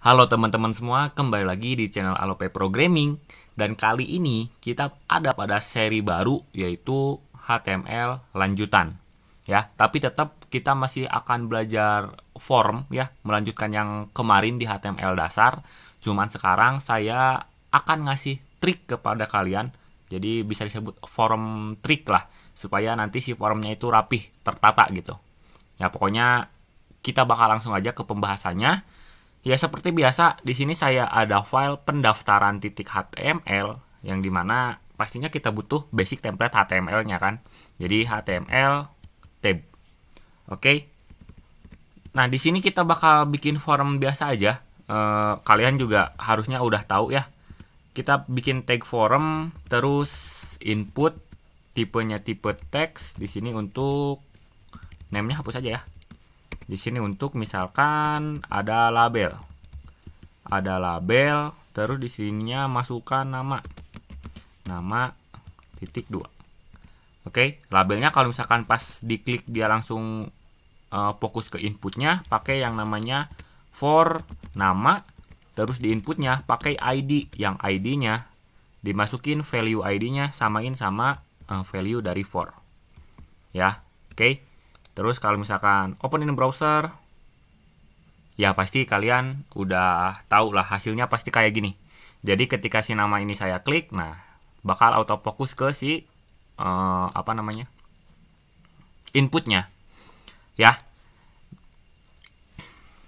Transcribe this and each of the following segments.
Halo teman-teman semua, kembali lagi di channel Alope Programming. Dan kali ini kita ada pada seri baru, yaitu HTML lanjutan. Ya, tapi tetap kita masih akan belajar form ya, melanjutkan yang kemarin di HTML dasar. Cuman sekarang saya akan ngasih trik kepada kalian. Jadi bisa disebut form trik lah, supaya nanti si formnya itu rapih, tertata gitu. Ya, pokoknya kita bakal langsung aja ke pembahasannya. Ya seperti biasa, di sini saya ada file pendaftaran .html yang dimana pastinya kita butuh basic template HTML-nya kan. Jadi HTML tab. Oke. Nah di sini kita bakal bikin form biasa aja. Kalian juga harusnya udah tahu ya. Kita bikin tag form, terus input tipenya tipe teks. Di sini untuk name-nya hapus aja ya. Di sini untuk misalkan ada label. Ada label, terus di sininya masukkan nama. Nama .2. Oke, labelnya kalau misalkan pas diklik dia langsung fokus ke inputnya, pakai yang namanya for nama, terus di inputnya pakai ID, yang ID-nya dimasukin value ID-nya samain sama value dari for. Ya, oke. Terus kalau misalkan open in browser, ya pasti kalian udah tahu lah hasilnya pasti kayak gini. Jadi ketika si nama ini saya klik, nah bakal autofocus ke si inputnya, ya.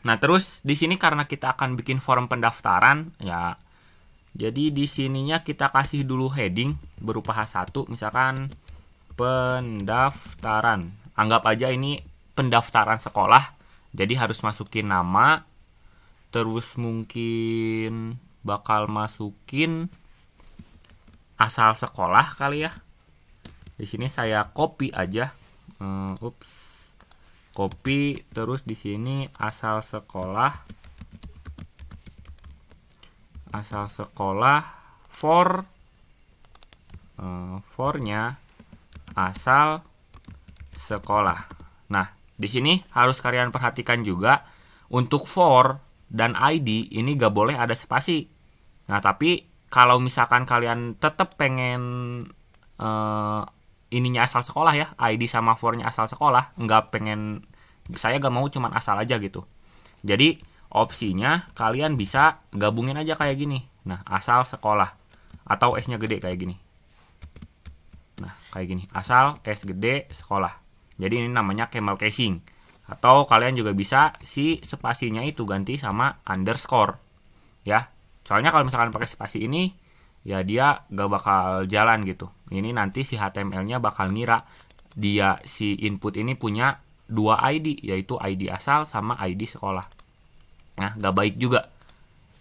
Nah terus di sini karena kita akan bikin form pendaftaran, ya. Jadi di sininya kita kasih dulu heading berupa H1, misalkan pendaftaran. Anggap aja ini pendaftaran sekolah, jadi harus masukin nama, terus mungkin bakal masukin asal sekolah kali ya. Di sini saya copy aja, copy, terus di sini asal sekolah, for-nya asal sekolah. Nah, di sini harus kalian perhatikan juga untuk for dan ID ini gak boleh ada spasi. Nah, tapi kalau misalkan kalian tetap pengen ininya asal sekolah ya, ID sama for-nya asal sekolah, nggak pengen, saya gak mau cuman asal aja gitu. Jadi opsinya kalian bisa gabungin aja kayak gini. Nah, asal sekolah atau S-nya gede kayak gini. Nah, kayak gini, asal S gede sekolah. Jadi ini namanya camel casing. Atau kalian juga bisa si spasinya itu ganti sama underscore. Ya. Soalnya kalau misalkan pakai spasi ini, ya dia gak bakal jalan gitu. Ini nanti si HTML-nya bakal ngira dia si input ini punya dua ID, yaitu ID asal sama ID sekolah. Nah, gak baik juga.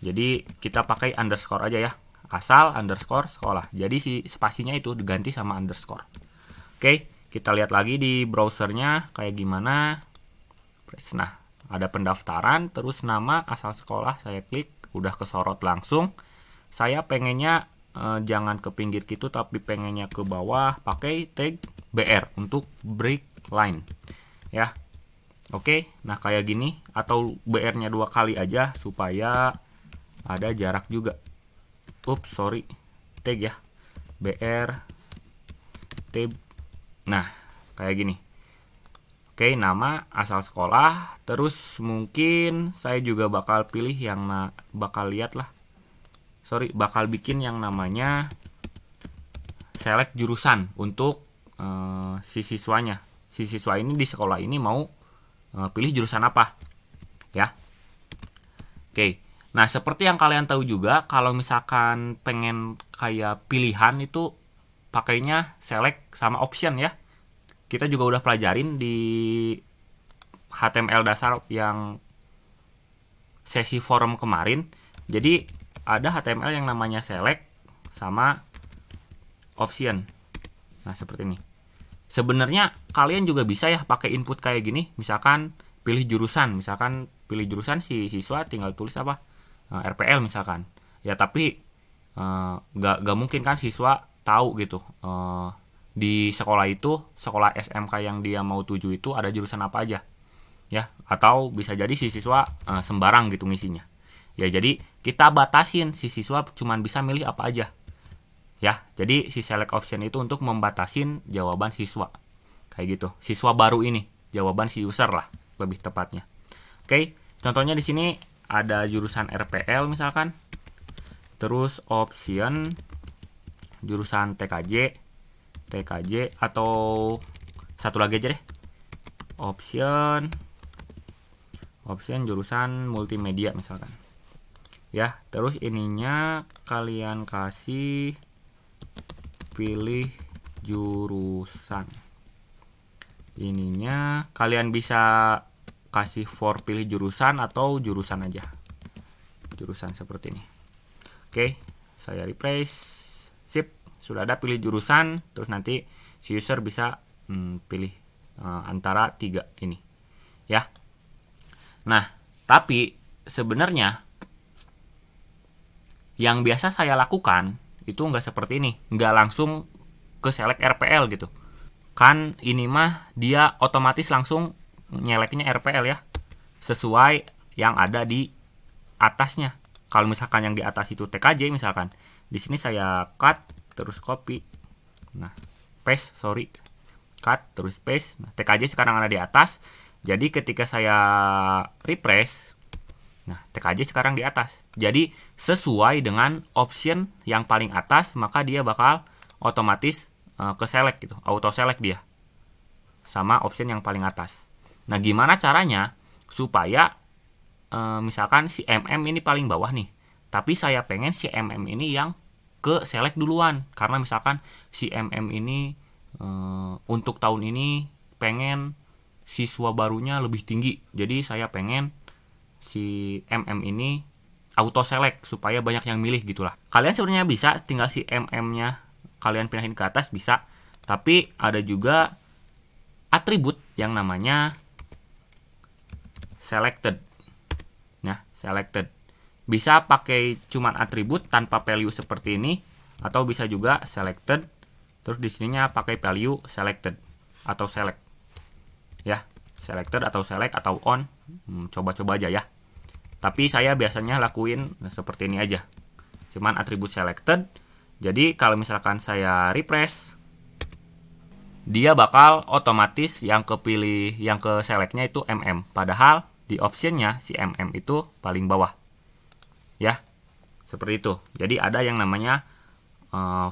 Jadi kita pakai underscore aja ya. Asal underscore sekolah. Jadi si spasinya itu diganti sama underscore. Oke. Kita lihat lagi di browsernya kayak gimana. Nah, ada pendaftaran, terus nama asal sekolah, saya klik, udah kesorot langsung. Saya pengennya jangan ke pinggir gitu, tapi pengennya ke bawah, pakai tag BR untuk break line. Ya, oke. Nah, kayak gini, atau BR-nya 2 kali aja supaya ada jarak juga. Ups, sorry. Tag ya. BR tab. Nah, kayak gini. Oke, nama asal sekolah. Terus mungkin saya juga bakal pilih yang bakal lihat lah. Sorry, bakal bikin yang namanya select jurusan untuk si siswanya. Si siswa ini di sekolah ini mau pilih jurusan apa, ya. Oke. Nah, seperti yang kalian tahu juga, kalau misalkan pengen kayak pilihan itu pakainya select sama option ya. Kita juga udah pelajarin di HTML dasar yang sesi forum kemarin. Jadi ada HTML yang namanya select sama option. Nah, seperti ini. Sebenarnya kalian juga bisa ya pakai input kayak gini. Misalkan pilih jurusan, si siswa tinggal tulis apa? RPL misalkan. Ya, tapi gak mungkin kan siswa tahu gitu di sekolah itu, sekolah SMK yang dia mau tuju itu ada jurusan apa aja, ya. Atau bisa jadi si siswa sembarang gitu ngisinya. Ya, jadi kita batasin si siswa cuman bisa milih apa aja. Ya, jadi si select option itu untuk membatasin jawaban siswa. Kayak gitu. Siswa baru ini, jawaban si user lah lebih tepatnya. Oke, contohnya di sini ada jurusan RPL misalkan. Terus option jurusan TKJ atau satu lagi aja deh. Option jurusan multimedia misalkan. Ya, terus ininya kalian kasih pilih jurusan. Ininya kalian bisa kasih for pilih jurusan atau jurusan aja. Jurusan seperti ini. Oke, saya refresh. Sip, sudah ada pilih jurusan. Terus nanti si user bisa pilih antara 3 ini. Ya. Nah, tapi sebenarnya yang biasa saya lakukan itu nggak seperti ini, nggak langsung ke select RPL gitu. Kan ini mah dia otomatis langsung nyeleknya RPL ya, sesuai yang ada di atasnya. Kalau misalkan yang di atas itu TKJ misalkan, di sini saya cut terus copy, nah paste, cut terus paste. Nah, TKJ sekarang ada di atas, jadi ketika saya refresh, nah, TKJ sekarang di atas. Jadi, sesuai dengan option yang paling atas, maka dia bakal otomatis ke select gitu. Auto select dia. Sama option yang paling atas. Nah, gimana caranya supaya misalkan si MM ini paling bawah nih. Tapi saya pengen si MM ini yang ke select duluan. Karena misalkan si MM ini untuk tahun ini pengen siswa barunya lebih tinggi. Jadi, saya pengen si MM ini auto select supaya banyak yang milih gitulah. Kalian sebenarnya bisa tinggal si MM-nya kalian pindahin ke atas bisa, tapi ada juga atribut yang namanya selected. Nah, selected bisa pakai cuman atribut tanpa value seperti ini, atau bisa juga selected terus di sininya pakai value selected atau select. Ya, selected atau select atau on, coba-coba aja ya. Tapi saya biasanya lakuin seperti ini aja, cuman atribut selected. Jadi kalau misalkan saya refresh, dia bakal otomatis yang kepilih, yang ke selectnya itu MM, padahal di optionnya si MM itu paling bawah ya, seperti itu. Jadi ada yang namanya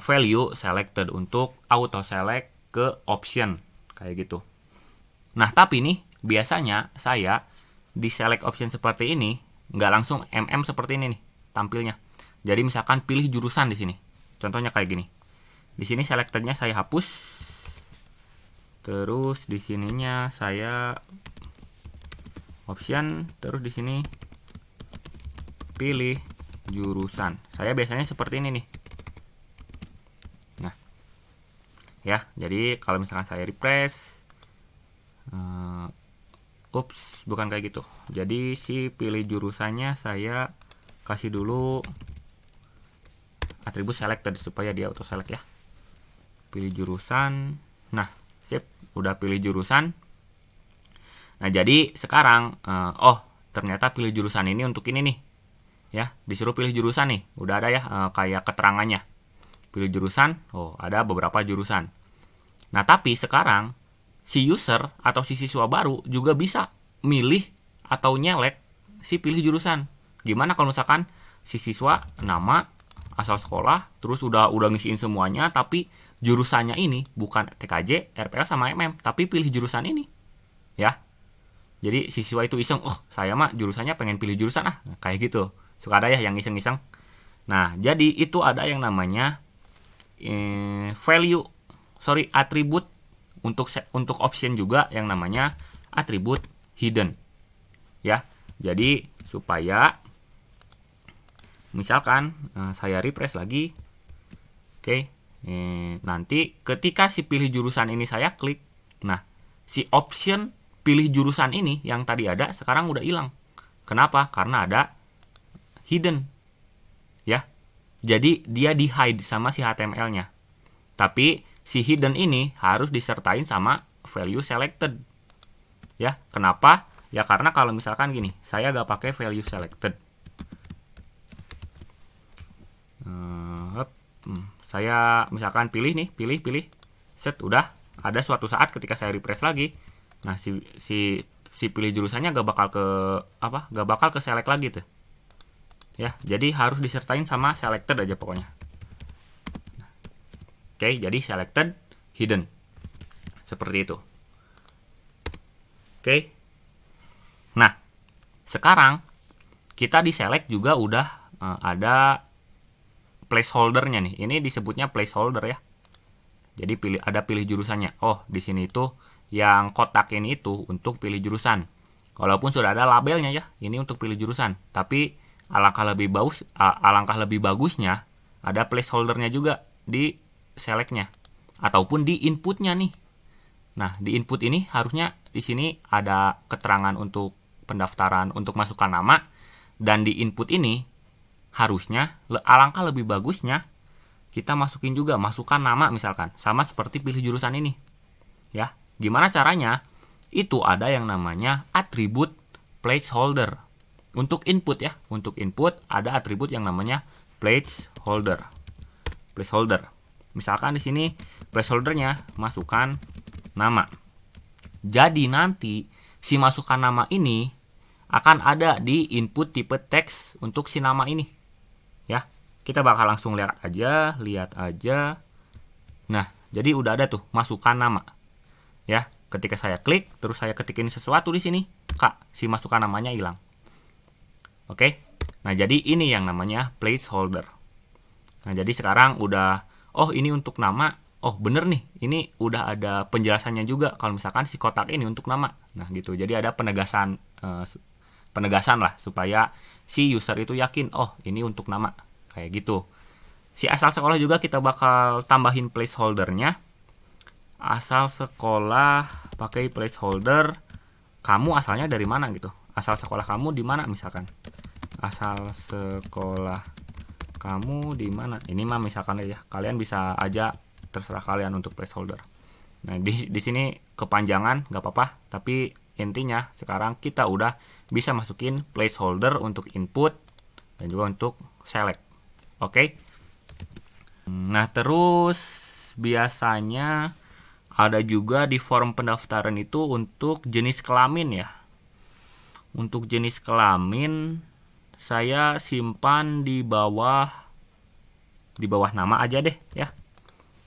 value selected untuk auto select ke option kayak gitu. Nah, tapi nih biasanya saya di select option seperti ini nggak langsung MM seperti ini nih tampilnya. Jadi misalkan pilih jurusan di sini. Contohnya kayak gini. Di sini selectednya saya hapus. Terus di sininya saya option, terus di sini pilih jurusan. Saya biasanya seperti ini nih. Nah, ya, jadi kalau misalkan saya refresh, ups, bukan kayak gitu. Jadi si pilih jurusannya saya kasih dulu atribut selected supaya dia auto select ya. Pilih jurusan. Nah, sip, udah pilih jurusan. Nah, jadi sekarang ternyata pilih jurusan ini untuk ini nih. Ya, disuruh pilih jurusan nih. Udah ada ya kayak keterangannya. Pilih jurusan. Oh, ada beberapa jurusan. Nah, tapi sekarang si user atau si siswa baru juga bisa milih atau nyelek si pilih jurusan. Gimana kalau misalkan si siswa nama, asal sekolah, terus udah ngisiin semuanya, tapi jurusannya ini bukan TKJ, RPL sama MM, tapi pilih jurusan ini. Ya. Jadi si siswa itu iseng, oh saya mah jurusannya pengen pilih jurusan nah, kayak gitu. Suka ada ya yang iseng-iseng. Nah, jadi itu ada yang namanya atribut untuk option juga yang namanya atribut hidden. Ya. Jadi supaya misalkan saya refresh lagi. Oke. Nanti ketika si pilih jurusan ini saya klik, nah, si option pilih jurusan ini yang tadi ada sekarang udah hilang. Kenapa? Karena ada hidden. Ya. Jadi dia di hide sama si HTML-nya. Tapi si hidden ini harus disertain sama value selected. Ya, kenapa? Ya karena kalau misalkan gini, saya gak pakai value selected. Saya misalkan pilih nih, pilih, set, udah. Ada suatu saat ketika saya refresh lagi, nah si pilih jurusannya gak bakal ke gak bakal ke select lagi tuh. Ya, jadi harus disertain sama selected aja pokoknya. Oke, jadi selected, hidden. Seperti itu. Oke. Nah, sekarang kita di select juga udah ada placeholdernya nih. Ini disebutnya placeholder ya. Jadi ada pilih jurusannya. Oh, di sini itu yang kotak ini itu untuk pilih jurusan. Walaupun sudah ada labelnya ya, ini untuk pilih jurusan. Tapi alangkah lebih bagusnya ada placeholdernya juga di selectnya ataupun di inputnya nih. Nah, di input ini harusnya di sini ada keterangan untuk pendaftaran untuk masukkan nama, dan di input ini harusnya alangkah lebih bagusnya kita masukin juga masukkan nama misalkan, sama seperti pilih jurusan ini. Ya, gimana caranya? Itu ada yang namanya atribut placeholder. Untuk input ya, untuk input ada atribut yang namanya placeholder. Placeholder. Misalkan di sini placeholdernya masukkan nama. Jadi nanti si masukkan nama ini akan ada di input tipe teks untuk si nama ini. Ya, kita bakal langsung lihat aja. Nah, jadi udah ada tuh masukkan nama. Ya, ketika saya klik terus saya ketikin sesuatu di sini, si masukkan namanya hilang. Oke. Nah, jadi ini yang namanya placeholder. Nah, jadi sekarang udah, oh ini untuk nama. Oh bener nih, ini udah ada penjelasannya juga kalau misalkan si kotak ini untuk nama. Nah gitu, jadi ada penegasan lah supaya si user itu yakin, oh ini untuk nama, kayak gitu. Si asal sekolah juga kita bakal tambahin placeholdernya. Asal sekolah pakai placeholder, kamu asalnya dari mana gitu. Asal sekolah kamu di mana misalkan. Asal sekolah kamu di mana. Ini mah misalkan ya, kalian bisa aja terserah kalian untuk placeholder. Nah, di sini kepanjangan nggak apa-apa, tapi intinya sekarang kita udah bisa masukin placeholder untuk input dan juga untuk select. Oke. Nah, terus biasanya ada juga di form pendaftaran itu untuk jenis kelamin ya. Untuk jenis kelamin saya simpan di bawah nama aja deh ya.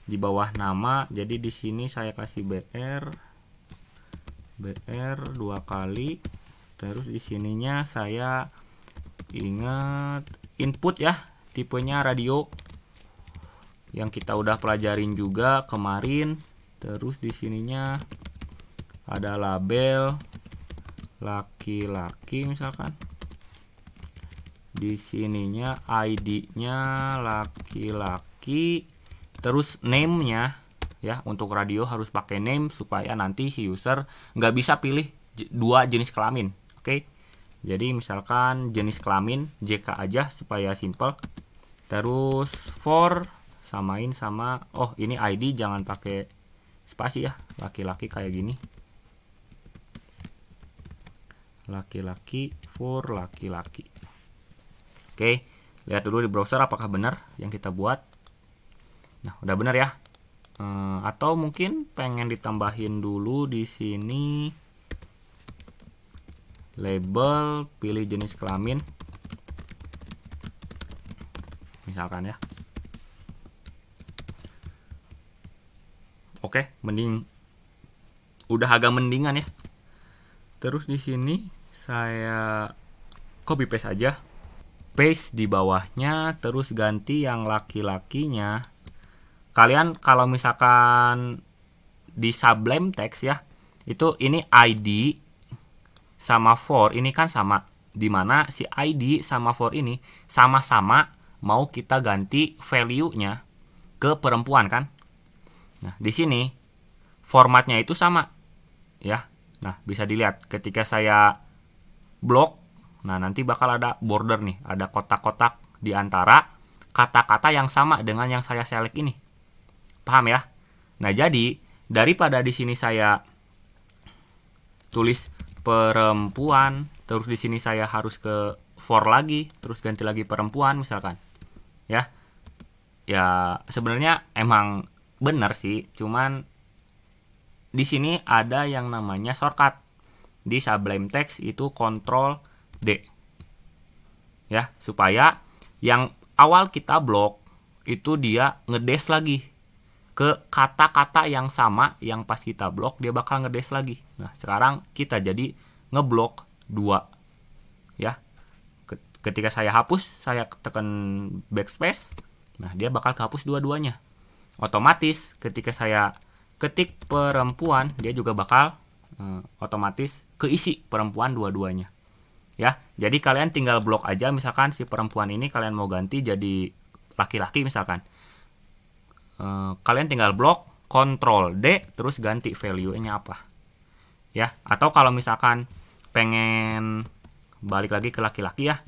Di bawah nama, jadi di sini saya kasih BR 2 kali, terus di sininya saya ingat input ya, tipenya radio yang kita udah pelajarin juga kemarin. Terus di sininya ada label laki-laki misalkan, di sininya ID-nya laki-laki. Terus name-nya ya, untuk radio harus pakai name supaya nanti si user nggak bisa pilih dua jenis kelamin. Oke. Jadi misalkan jenis kelamin JK aja supaya simple. Terus for samain sama, oh ini ID jangan pakai spasi ya, laki-laki kayak gini. Laki-laki for laki-laki. Oke, lihat dulu di browser apakah benar yang kita buat. Nah, udah benar ya. Atau mungkin pengen ditambahin dulu di sini label pilih jenis kelamin. Misalkan ya. Oke, mending udah agak mendingan ya. Terus di sini saya copy paste aja. Paste di bawahnya, terus ganti yang laki-lakinya. Kalian kalau misalkan di Sublime Text ya, itu ini ID sama for ini kan sama, dimana si ID sama for ini sama-sama mau kita ganti value-nya ke perempuan kan. Nah, di sini formatnya itu sama ya. Nah, bisa dilihat ketika saya blok, nah nanti bakal ada border nih, ada kotak-kotak di antara kata-kata yang sama dengan yang saya select ini. Paham ya? Nah, jadi daripada di sini saya tulis perempuan, terus di sini saya harus ke for lagi, terus ganti lagi perempuan misalkan. Ya. ya sebenarnya emang benar sih, cuman di sini ada yang namanya shortcut di Sublime Text, itu Ctrl D ya, supaya yang awal kita blok itu dia ngedes lagi ke kata-kata yang sama yang pas kita blok, dia bakal ngedes lagi. Nah, sekarang kita jadi ngeblok 2 ya. Ketika saya hapus, saya tekan backspace, nah dia bakal kehapus dua-duanya. Otomatis ketika saya ketik perempuan, dia juga bakal otomatis keisi perempuan dua-duanya ya. Jadi kalian tinggal blok aja, misalkan si perempuan ini kalian mau ganti jadi laki-laki misalkan, kalian tinggal blok Ctrl D terus ganti value-nya apa ya. Atau kalau misalkan pengen balik lagi ke laki-laki ya,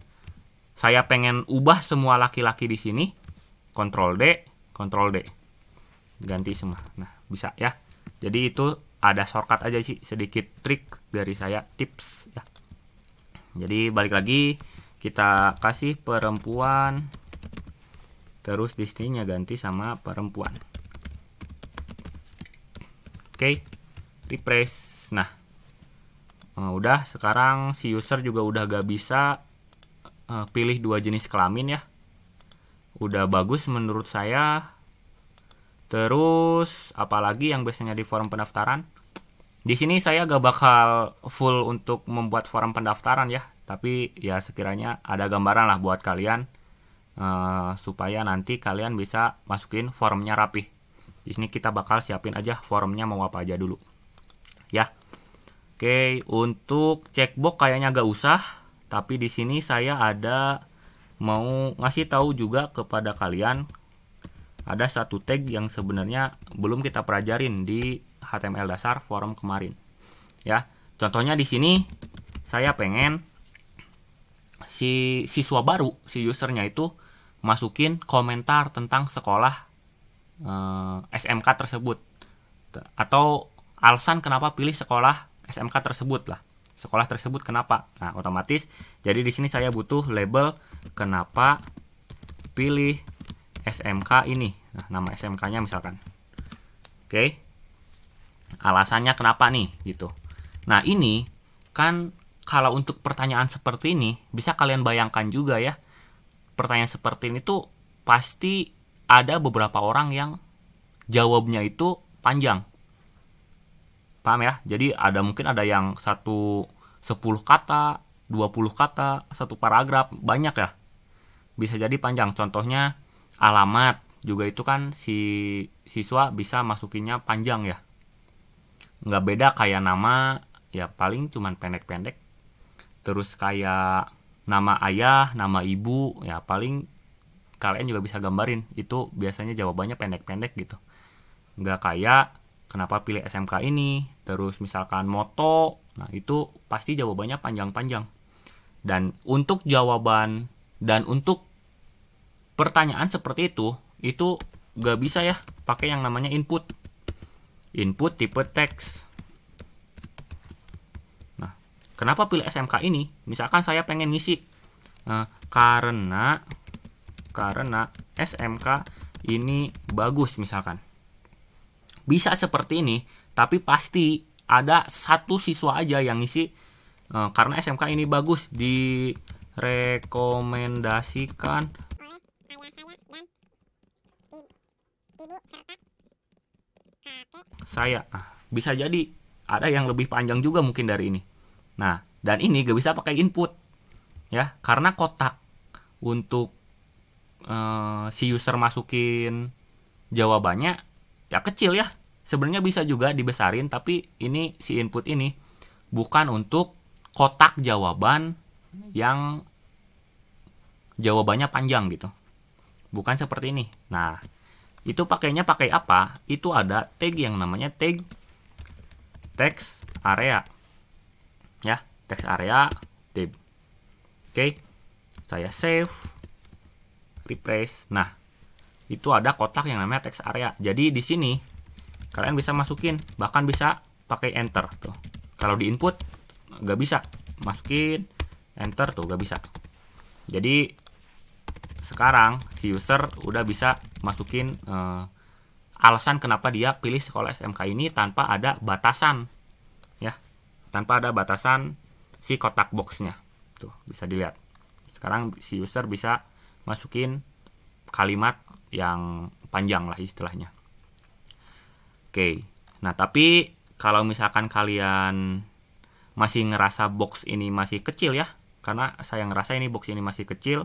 saya pengen ubah semua laki-laki di sini, Ctrl D ganti semua. Nah, bisa ya. Jadi itu ada shortcut aja sih, sedikit trik dari saya, tips ya. Jadi balik lagi, kita kasih perempuan, terus di sininya ganti sama perempuan. Oke, refresh. Nah, udah, sekarang si user juga udah gak bisa pilih dua jenis kelamin ya. Udah bagus menurut saya. Terus apalagi yang biasanya di forum pendaftaran, di sini saya gak bakal full untuk membuat forum pendaftaran ya, tapi ya sekiranya ada gambaran lah buat kalian, supaya nanti kalian bisa masukin formnya rapi. Di sini kita bakal siapin aja formnya mau apa aja dulu ya. Oke, untuk checkbox kayaknya gak usah, tapi di sini saya ada mau ngasih tahu juga kepada kalian, ada satu tag yang sebenarnya belum kita pelajarin di HTML dasar forum kemarin ya. Contohnya di sini saya pengen si siswa baru, si usernya itu masukin komentar tentang sekolah SMK tersebut, atau alasan kenapa pilih sekolah SMK tersebut lah, sekolah tersebut kenapa. Nah, otomatis jadi di sini saya butuh label kenapa pilih SMK ini. Nah, nama SMK-nya misalkan. Oke. Alasannya kenapa nih gitu. Nah, ini kan kalau untuk pertanyaan seperti ini bisa kalian bayangkan juga ya. Pertanyaan seperti ini tuh pasti ada beberapa orang yang jawabnya itu panjang. Paham ya? Jadi mungkin ada yang 10 kata, 20 kata, satu paragraf, banyak ya. Bisa jadi panjang. Contohnya alamat juga itu kan si siswa bisa masukinnya panjang ya. Nggak beda kayak nama, ya paling cuman pendek-pendek. Terus kayak nama ayah, nama ibu, ya paling kalian juga bisa gambarin. Itu biasanya jawabannya pendek-pendek gitu. Nggak kayak kenapa pilih SMK ini, terus misalkan moto, nah itu pasti jawabannya panjang-panjang. Dan untuk jawaban dan untuk pertanyaan seperti itu gak bisa ya pakai yang namanya input tipe teks. Nah, kenapa pilih SMK ini? Misalkan saya pengen ngisi karena SMK ini bagus misalkan. Bisa seperti ini, tapi pasti ada satu siswa aja yang ngisi karena SMK ini bagus, direkomendasikan saya. Bisa jadi ada yang lebih panjang juga mungkin dari ini. Nah, dan ini gak bisa pakai input ya, karena kotak untuk si user masukin jawabannya ya kecil ya. Sebenarnya bisa juga dibesarin, tapi ini si input ini bukan untuk kotak jawaban yang jawabannya panjang gitu. Bukan seperti ini. Nah, itu pakainya pakai apa? Itu ada tag yang namanya tag text area. Ya, text area tab. Oke. Saya save, refresh. Nah, itu ada kotak yang namanya text area. Jadi di sini kalian bisa masukin, bahkan bisa pakai enter tuh. Kalau di input nggak bisa masukin enter tuh, nggak bisa. Jadi sekarang si user udah bisa masukin alasan kenapa dia pilih sekolah SMK ini tanpa ada batasan, ya, tanpa ada batasan si kotak boxnya. Tuh bisa dilihat. Sekarang si user bisa masukin kalimat yang panjang lah istilahnya. Oke, nah tapi kalau misalkan kalian masih ngerasa box ini masih kecil ya, karena saya ngerasa ini box ini masih kecil,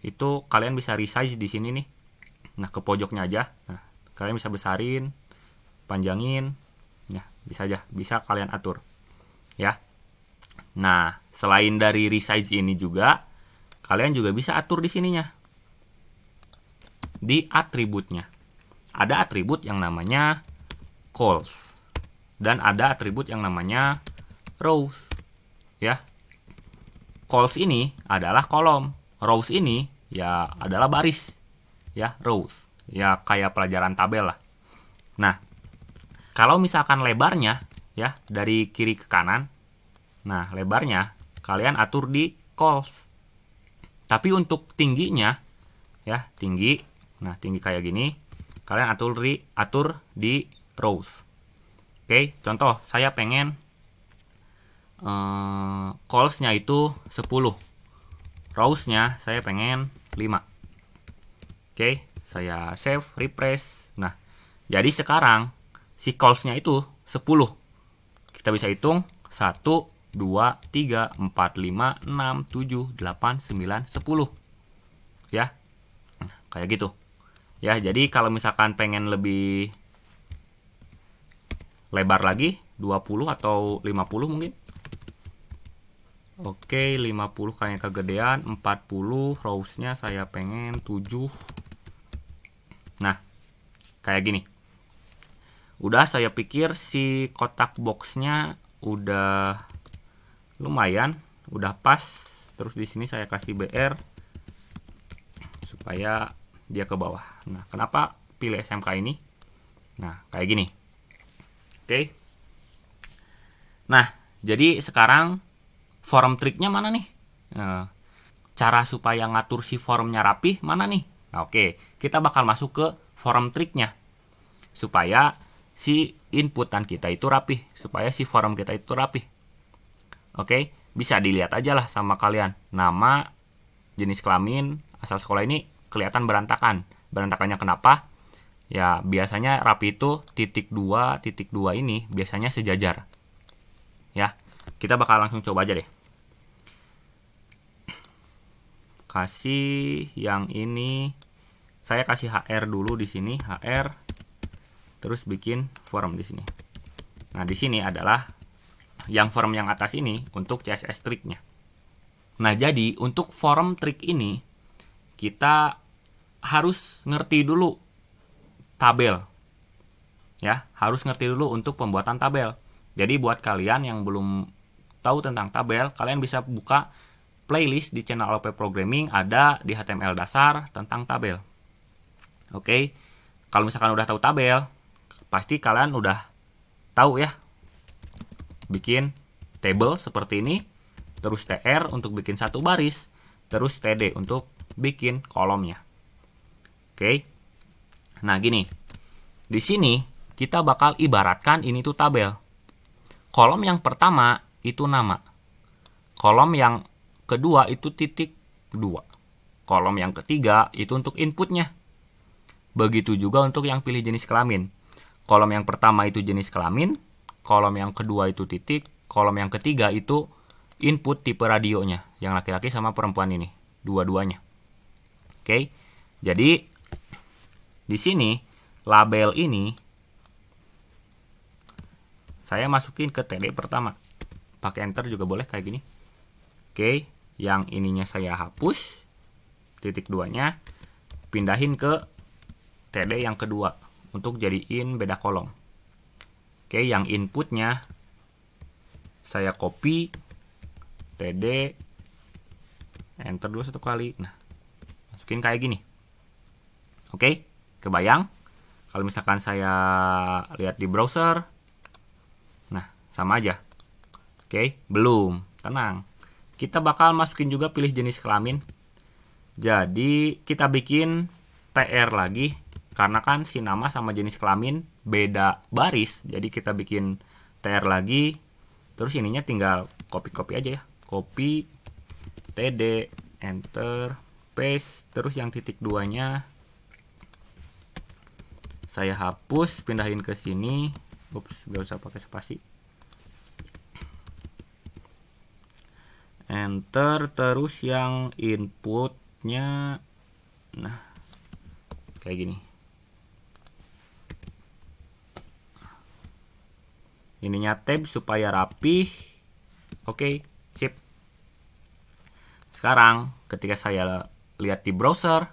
itu kalian bisa resize di sini nih. Nah, ke pojoknya aja. Nah, kalian bisa besarin, panjangin. Nah, bisa aja, bisa kalian atur. Ya. Nah, selain dari resize ini juga, kalian juga bisa atur di sininya. Di atributnya. Ada atribut yang namanya calls dan ada atribut yang namanya rows. Ya. Calls ini adalah kolom. Rows ini ya adalah baris. Ya, rows. Ya kayak pelajaran tabel lah. Nah, kalau misalkan lebarnya ya dari kiri ke kanan, nah lebarnya kalian atur di calls. Tapi untuk tingginya ya, tinggi, nah tinggi kayak gini, kalian atur di rows. Oke, contoh saya pengen calls-nya itu 10. Rows-nya saya pengen 5. Oke, saya save, refresh. Nah, jadi sekarang si calls-nya itu 10. Kita bisa hitung 1, 2, 3, 4, 5, 6, 7, 8, 9, 10. Ya, nah, kayak gitu. Ya, jadi kalau misalkan pengen lebih lebar lagi, 20 atau 50 mungkin. Oke, 50 kayaknya kegedean, 40 rows-nya saya pengen 7. Nah, kayak gini. Udah, saya pikir si kotak box-nya udah lumayan, udah pas. Terus di sini saya kasih BR supaya dia ke bawah. Nah, kenapa pilih SMK ini? Nah, kayak gini. Oke. Nah, jadi sekarang form triknya mana nih? Nah, cara supaya ngatur si formnya rapih mana nih? Nah, oke, kita bakal masuk ke form triknya supaya si inputan kita itu rapih, supaya si form kita itu rapih. Oke, bisa dilihat aja lah sama kalian. Nama, jenis kelamin, asal sekolah ini kelihatan berantakan. Berantakannya kenapa? Ya, biasanya rapi itu titik 2 ini biasanya sejajar. Ya, kita bakal langsung coba aja deh. Kasih yang ini, saya kasih HR dulu di sini, HR, terus bikin form di sini. Nah, di sini adalah yang form yang atas ini untuk CSS triknya. Nah, jadi untuk form trik ini kita harus ngerti dulu tabel. Ya, harus ngerti dulu untuk pembuatan tabel. Jadi buat kalian yang belum tahu tentang tabel, kalian bisa buka playlist di channel OP Programming, ada di HTML dasar tentang tabel. Oke, kalau misalkan udah tahu tabel, pasti kalian udah tahu ya, bikin table seperti ini, terus TR untuk bikin satu baris, terus TD untuk bikin kolomnya. Oke, nah gini, di sini kita bakal ibaratkan ini tuh tabel. Kolom yang pertama itu nama, kolom yang kedua itu titik 2, kolom yang ketiga itu untuk inputnya. Begitu juga untuk yang pilih jenis kelamin. Kolom yang pertama itu jenis kelamin, kolom yang kedua itu titik, kolom yang ketiga itu input tipe radionya, yang laki-laki sama perempuan ini, dua-duanya. Oke, jadi di sini label ini saya masukin ke TD pertama. Pakai enter juga boleh kayak gini. Oke, yang ininya saya hapus, titik 2-nya pindahin ke TD yang kedua untuk jadiin beda kolom. Oke, yang inputnya saya copy, TD, enter dulu satu kali. Nah, masukin kayak gini. Oke, kebayang? Kalau misalkan saya lihat di browser, nah sama aja. Oke, belum, tenang. Kita bakal masukin juga pilih jenis kelamin. Jadi kita bikin TR lagi, karena kan si nama sama jenis kelamin beda baris, jadi kita bikin TR lagi. Terus ininya tinggal copy aja ya, copy TD, enter, paste. Terus yang titik 2-nya saya hapus, pindahin ke sini. Ups, gak usah pakai spasi. Enter, terus yang inputnya, nah kayak gini. Ininya tab supaya rapih. Oke, sip. Sekarang ketika saya lihat di browser,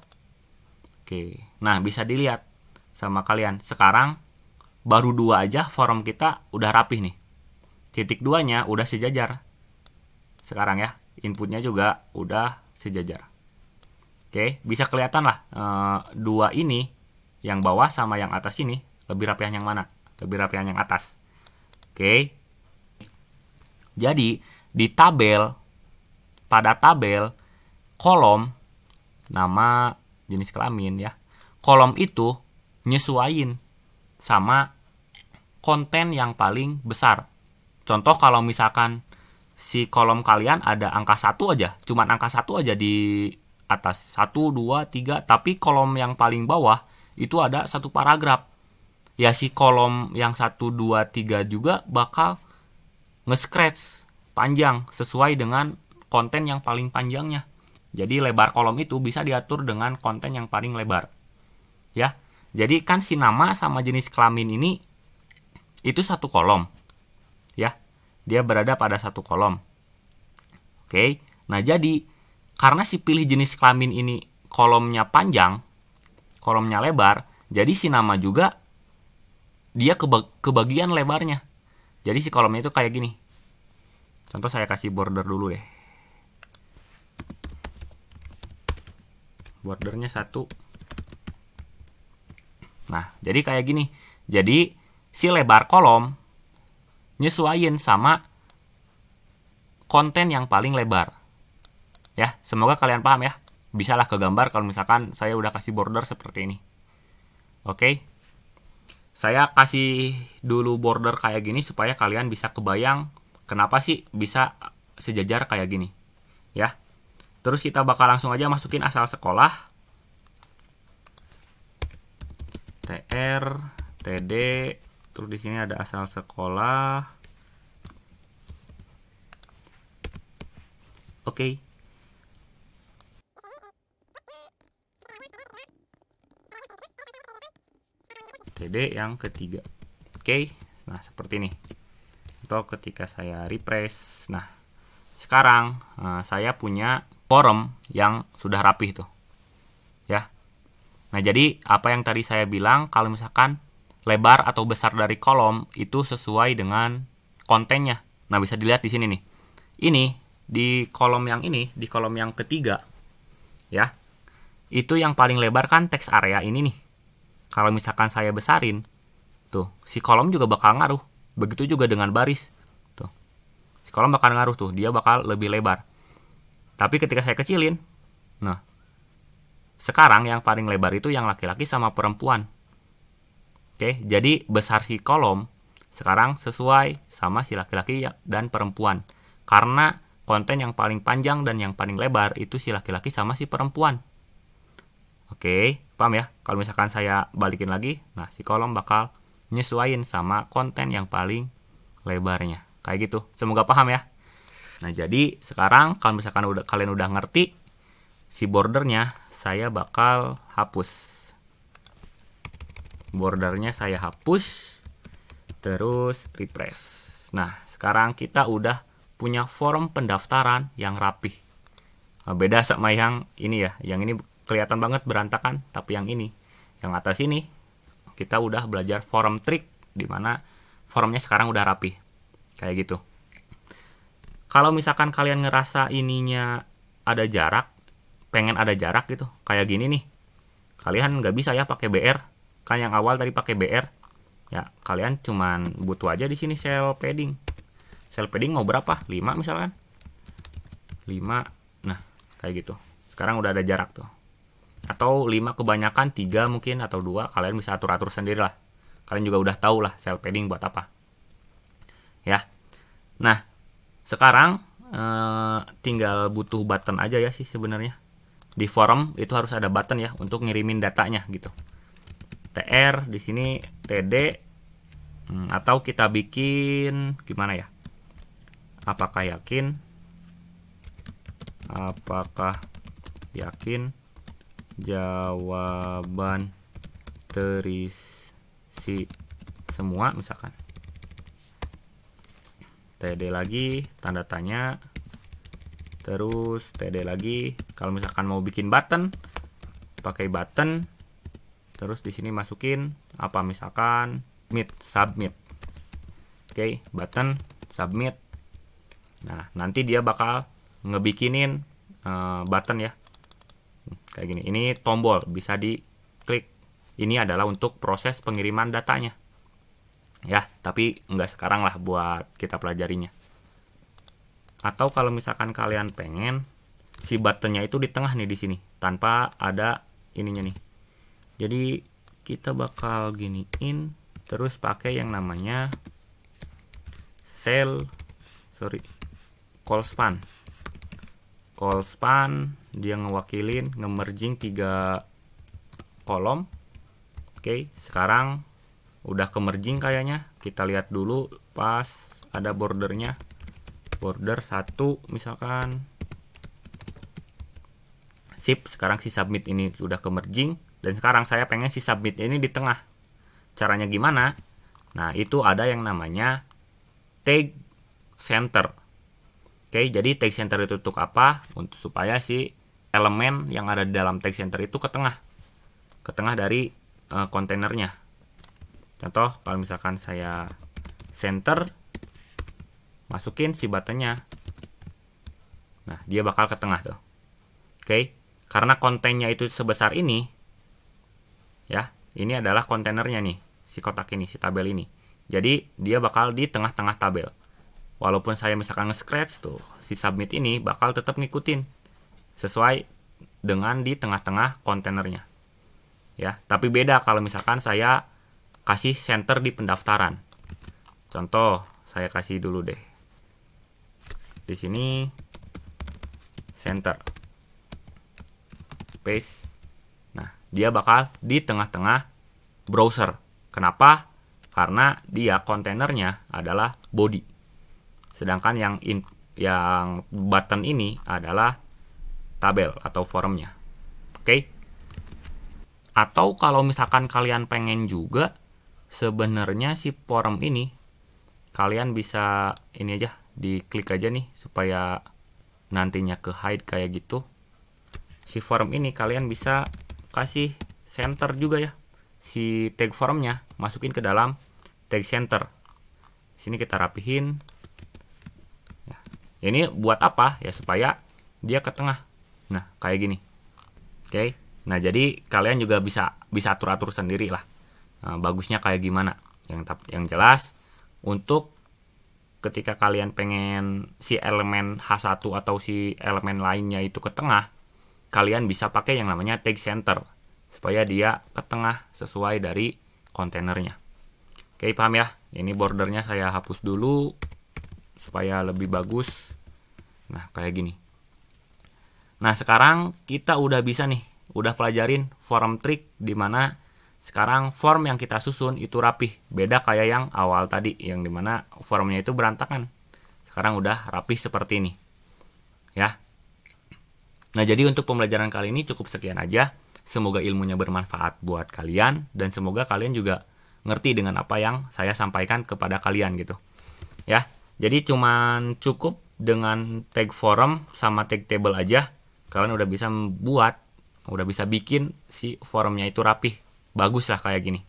oke, nah bisa dilihat sama kalian. Sekarang baru 2 aja form kita udah rapih nih. Titik 2-nya udah sejajar. Sekarang ya, inputnya juga udah sejajar. Oke, bisa kelihatan lah 2 ini, yang bawah sama yang atas ini, lebih rapihan yang mana? Lebih rapihan yang atas. Oke. Jadi di tabel, pada tabel kolom nama, jenis kelamin ya, kolom itu nyesuaiin sama konten yang paling besar. Contoh kalau misalkan si kolom kalian ada angka 1 aja, cuman angka 1 aja di atas, 1, 2, 3, tapi kolom yang paling bawah itu ada 1 paragraf. Ya si kolom yang 1, 2, 3 juga bakal nge-scratch panjang sesuai dengan konten yang paling panjangnya. Jadi lebar kolom itu bisa diatur dengan konten yang paling lebar. Ya. Jadi kan si nama sama jenis kelamin ini itu 1 kolom. Ya. Dia berada pada 1 kolom. Oke. Nah, jadi karena si pilih jenis kelamin ini kolomnya panjang, kolomnya lebar, jadi si nama juga dia kebagian lebarnya. Jadi si kolomnya itu kayak gini. Contoh saya kasih border dulu deh. Bordernya 1. Nah, jadi kayak gini. Jadi si lebar kolom nyesuaiin sama konten yang paling lebar. Ya, semoga kalian paham ya. Bisalah ke gambar kalau misalkan saya udah kasih border seperti ini. Oke. Saya kasih dulu border kayak gini supaya kalian bisa kebayang kenapa sih bisa sejajar kayak gini. Ya. Terus kita bakal langsung aja masukin asal sekolah. TR, TD, terus di sini ada asal sekolah. Oke. TD yang ketiga. Oke. Nah, seperti ini. Atau ketika saya refresh. Nah, sekarang saya punya form yang sudah rapih tuh. Ya. Nah, jadi apa yang tadi saya bilang, kalau misalkan lebar atau besar dari kolom itu sesuai dengan kontennya. Nah, bisa dilihat di sini nih. Ini di kolom yang ini, di kolom yang ketiga. Ya. Itu yang paling lebar kan teks area ini nih. Kalau misalkan saya besarin, tuh, si kolom juga bakal ngaruh. Begitu juga dengan baris. Tuh. Si kolom bakal ngaruh tuh, dia bakal lebih lebar. Tapi ketika saya kecilin, nah, sekarang yang paling lebar itu yang laki-laki sama perempuan. Oke, jadi besar si kolom sekarang sesuai sama si laki-laki dan perempuan. Karena konten yang paling panjang dan yang paling lebar itu si laki-laki sama si perempuan. Oke, paham ya? Kalau misalkan saya balikin lagi, nah si kolom bakal nyesuaiin sama konten yang paling lebarnya. Kayak gitu. Semoga paham ya. Nah, jadi sekarang kalau misalkan kalian udah ngerti si bordernya, saya bakal hapus. Bordernya saya hapus, terus refresh. Nah, sekarang kita udah punya form pendaftaran yang rapih. Nah, beda sama yang ini ya. Yang ini kelihatan banget berantakan, tapi yang ini, yang atas ini, kita udah belajar form trik, dimana formnya sekarang udah rapih. Kayak gitu. Kalau misalkan kalian ngerasa ininya ada jarak, pengen ada jarak gitu, kayak gini nih, kalian nggak bisa ya pakai BR. Kan yang awal tadi pakai BR, ya kalian cuman butuh aja di sini cell padding. Cell padding mau berapa? 5 misalkan, 5. Nah, kayak gitu. Sekarang udah ada jarak tuh. atau 5 kebanyakan, 3 mungkin atau 2, kalian bisa atur-atur sendiri lah. Kalian juga udah tahu lah cell padding buat apa. Ya. Nah, sekarang tinggal butuh button aja ya sih sebenarnya. Di forum itu harus ada button ya untuk ngirimin datanya gitu. TR di sini TD, atau kita bikin gimana ya? Apakah yakin jawaban terisi semua misalkan. TD lagi tanda tanya, terus TD lagi. Kalau misalkan mau bikin button, pakai button, terus di sini masukin apa, misalkan submit. Oke, button submit. Nah, nanti dia bakal ngebikinin button ya, kayak gini. Ini tombol bisa diklik. Ini adalah untuk proses pengiriman datanya ya, tapi nggak sekarang lah buat kita pelajarinya. Atau kalau misalkan kalian pengen si buttonnya itu di tengah nih, di sini tanpa ada ininya nih, jadi kita bakal giniin, terus pakai yang namanya call span. Dia ngewakilin nge-merging 3 kolom. Oke, sekarang udah ke-merging kayaknya. Kita lihat dulu pas ada bordernya. Border 1 misalkan. Sip, sekarang si submit ini sudah ke-merging. Dan sekarang saya pengen si submit ini di tengah. Caranya gimana? Nah, itu ada yang namanya tag center. Oke, jadi tag center itu untuk apa? Untuk supaya si elemen yang ada di dalam tag center itu ke tengah dari kontainernya. Contoh, kalau misalkan saya center, masukin si buttonnya, nah dia bakal ke tengah tuh. Oke, karena kontennya itu sebesar ini, ya, ini adalah kontainernya nih, si kotak ini, si tabel ini. Jadi dia bakal di tengah-tengah tabel. Walaupun saya misalkan nge-scratch tuh, si submit ini bakal tetap ngikutin sesuai dengan di tengah-tengah kontainernya. Ya, tapi beda kalau misalkan saya kasih center di pendaftaran. Contoh, saya kasih dulu deh. Di sini center. Paste. Nah, dia bakal di tengah-tengah browser. Kenapa? Karena dia kontainernya adalah body. Sedangkan yang button ini adalah tabel atau forumnya. Oke. Atau kalau misalkan kalian pengen juga, sebenarnya si forum ini kalian bisa ini aja, diklik aja nih supaya nantinya ke hide kayak gitu. Si forum ini kalian bisa kasih center juga ya, si tag forumnya masukin ke dalam tag center. Sini kita rapihin ya. Ini buat apa ya? Supaya dia ke tengah. Nah, kayak gini. Oke. Nah, jadi kalian juga bisa atur-atur sendiri lah. Nah, bagusnya kayak gimana? Yang jelas, untuk ketika kalian pengen si elemen H1 atau si elemen lainnya itu ke tengah, kalian bisa pakai yang namanya tag center supaya dia ke tengah sesuai dari kontainernya. Oke, paham ya? Ini bordernya saya hapus dulu supaya lebih bagus. Nah, kayak gini. Nah, sekarang kita udah bisa nih, udah pelajarin form trick, dimana sekarang form yang kita susun itu rapih. Beda kayak yang awal tadi, yang dimana formnya itu berantakan. Sekarang udah rapih seperti ini. Ya. Nah, jadi untuk pembelajaran kali ini cukup sekian aja. Semoga ilmunya bermanfaat buat kalian, dan semoga kalian juga ngerti dengan apa yang saya sampaikan kepada kalian gitu. Ya. Jadi cuman cukup dengan tag forum sama tag table aja, kalian udah bisa udah bisa bikin si forumnya itu rapih. Bagus lah kayak gini.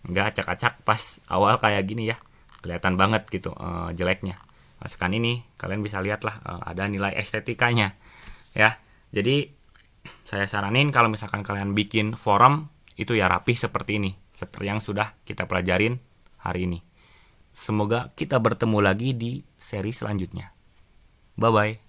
Nggak acak-acak pas awal kayak gini ya. Kelihatan banget gitu jeleknya. Masukkan ini, kalian bisa lihat lah ada nilai estetikanya. Ya. Jadi saya saranin kalau misalkan kalian bikin forum itu ya rapih seperti ini. Seperti yang sudah kita pelajarin hari ini. Semoga kita bertemu lagi di seri selanjutnya. Bye-bye.